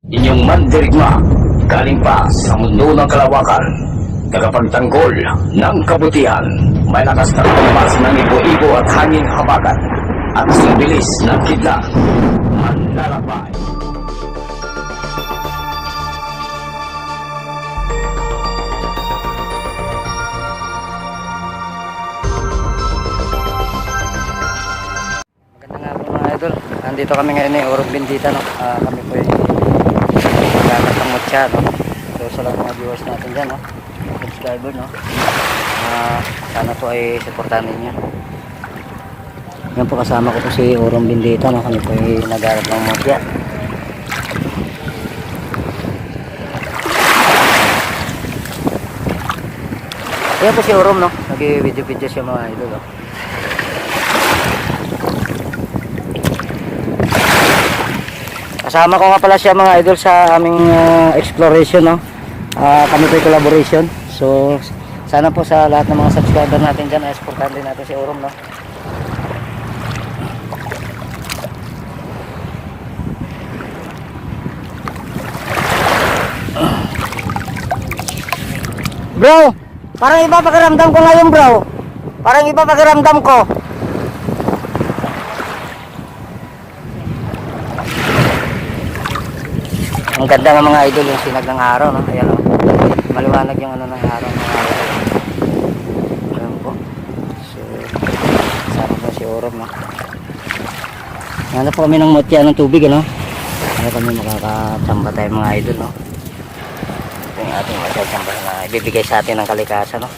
Inyong mandirigma, galing pa sa mundo ng kalawakan, tagapagtanggol ng kabutihan, may lakas na tumas ng ibo-ibo at hangin habagat, at bilis ng kidlat, manlalakbay. Maganda nga po mga idol, nandito kami ngayon ni Orong Bendita, no? Kami po yung gagat ng mutya, no? So sa lahat ng mga viewers natin dyan, no? Subscriber, no? Sana po ay supportahan ninyo. Yan po, kasama ko po si Orong Bendita, no? Kami po yung nagagat ng mutya. Yan po si Orong, no? Nag-video-video siya mga idol, no? Kasama ko nga pala siya mga idol sa aming exploration, no? Kami po collaboration. So sana po sa lahat ng mga subscriber natin dyan, supportahan din natin si Orong, no? Bro, parang iba pakiramdam ko ngayon, bro. Parang iba pakiramdam ko. Ang ganda ng mga idol yung sinag ng araw, no? Ayan, no? Maliwanag yung ano ng araw, mga idol. Ayan po. So sama po si Orong, no? Hanap po kami ng mutya ng tubig, ano? Ano kami makakachamba tayo mga idol, no? Ito yung ating makakachamba na ibibigay sa atin ng kalikasan, no?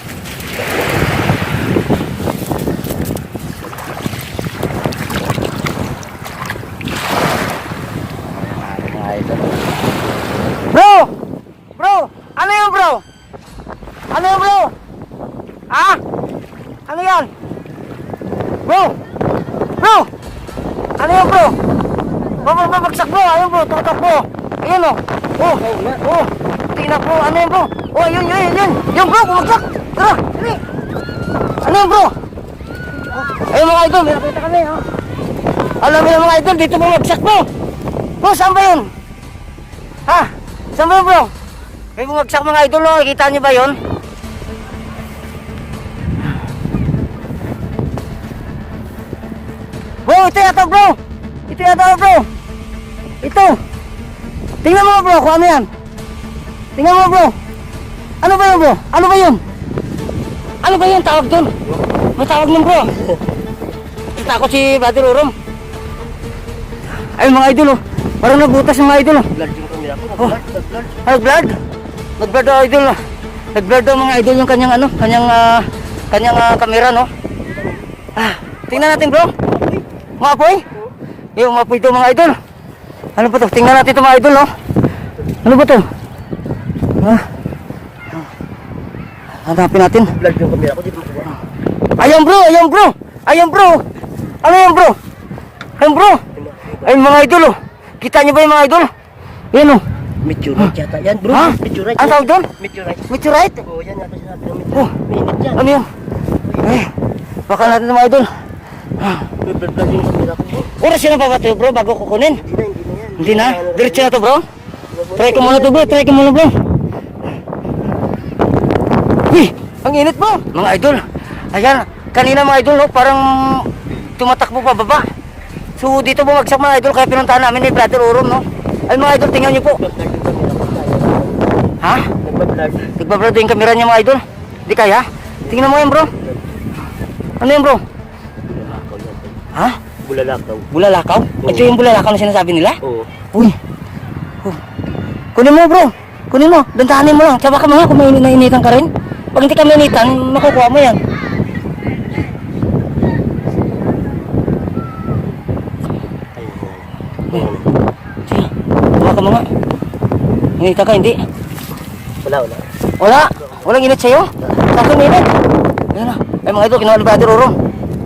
Bro! Bro! Ano yun, bro? Ano yun, bro? Ah? Ano yan? Bro! Bro! Ano yun, bro? Babagsak, bro. Ayun, bro. Tutok, bro. Ayun, oh. Oh. Oh. Tingnan, bro. Ano yun, bro? Oh, yun. Yun, bro. Bumagsak. Tara. Dali. Ano yun, bro? Ayun, mga idol. May nakita kami, oh. Alam mo yung mga idol. Dito bumagsak, bro. Bro, saan ba yun? Ha? Saan ba, bro? May bumagsak mga idol, no? Kita nyo ba yun? Bro, ito yata, bro. Ito yata, bro. Ito. Tingnan mo, bro, kung ano yan. Tingnan mo, bro. Ano ba yun, bro? Ano ba yun? Ano ba yun? Tawag doon. May tawag nun, bro. Takot si Brother Orong. Ayun, mga idol, oh. Parang nabutas yung mga idol, oh. Oh, nag-blood. Nag-blood daw idol. Nag-blood daw mga idol yung kanyang ano, kanyang camera, no. Tingnan natin, bro. Maapoy? Yung maapoy daw mga idol. Ano ba to? Tingnan natin ito mga idol, no. Ano ba to? Hanapin natin. Blood yung camera ko dito. Ayun, bro. Ayun, bro. Ayun, bro. Ano yan, bro? Ayun, bro. Ayun mga idol, oh. Kita niyo ba yung mga idol? Yan, oh. Meteorite yata yan, bro. Ha? Meteorite. Ano tawag doon? Meteorite. Meteorite? Oo, yan yata sinabi ng Oh, Mainit yan. ano yan? Eh, baka natin mga idol. Blood yung camera ko, bro. Oras yun na pa ba ito, bro, bago kukunin? Hindi na yan. Hindi na? Diretso na to, bro? Try ko muna to, bro. Try ko muna, bro. Uy, ang init, bro. Mga idol. Ayan, kanina mga idol, no, parang tumatakbo pa baba. So, dito bumagsak mga idol, kaya pinuntahan namin ni Brother Orong, no? Ay, mga idol, tingnan nyo po. Ha? Nagbablog. Nagbablog yung camera niya mga idol. Di kaya? Tingnan mo yan, bro. Ano yan, bro? Ha? Bulalak daw. Bulalakaw? Oo. Ito yung bulalakaw na sinasabi nila? Oo. Uy. Oh. Kunin mo, bro. Kunin mo. Dandahanin mo lang. Tsaba ka mga kung may nainitan ka rin. Pag hindi ka mainitan, makukuha mo yan. Ayun. Sige. Kuha ka mga. Nainitan ka, hindi? Wala. Wala. Walang init sa'yo. Sa akin init. Ayun na. Ay mga idol, kinuha ni Brother Orong.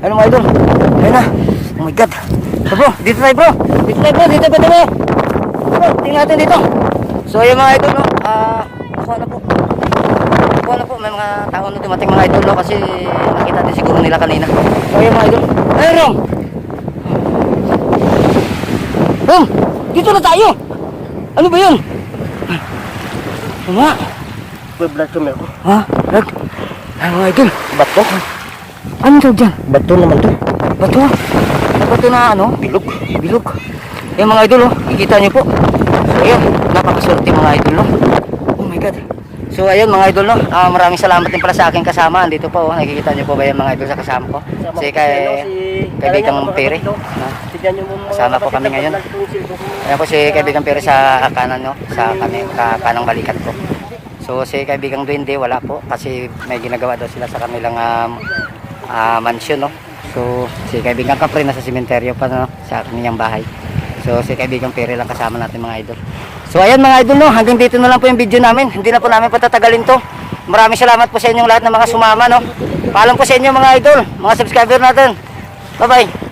Ayun mga idol. Ayun na. Oh my God. So bro, dito tayo bro. Dito tayo bro. Dito tayo bro. Bro, tingnan natin dito. So ayun mga idol, no. Nakuha na po. Nakuha na po. May mga tao na dumating mga idol, no. Kasi nakita din siguro nila kanina. So ayun mga idol. Ayun Rom. Rom, dito na tayo. Ano ba yun? Ano nga? May kami ako. Ha? Lag? Ay, mga idol. Bato? Ano tawag dyan? Bato naman to. Bato? Bato na ano? Bilog. Bilog. Yung mga idol, oh. Kikita niyo po. So, ayun. Napakaswerte mga idol, no? Oh my God. So, ayun mga idol, no? Maraming salamat din pala sa aking kasama. Andito po, oh. Nakikita niyo po ba yung mga idol sa kasama ko? Si kaibigang Pere. Kasama po kami ngayon. Ayan po si kaibigang Pere sa kanan, no? Sa kanang balikat ko. So, si kaibigang Duende, wala po. Kasi may ginagawa daw sila sa kanilang mansion, no? So, si kaibigang Kapre nasa sementeryo pa, no? Sa kanyang bahay. So, si kaibigang Pere lang kasama natin mga idol. So, ayan mga idol, no? Hanggang dito na lang po yung video namin. Hindi na po namin patatagalin to. Maraming salamat po sa inyong lahat ng mga sumama, no? Paalam po sa inyo mga idol, mga subscriber natin. Bye-bye.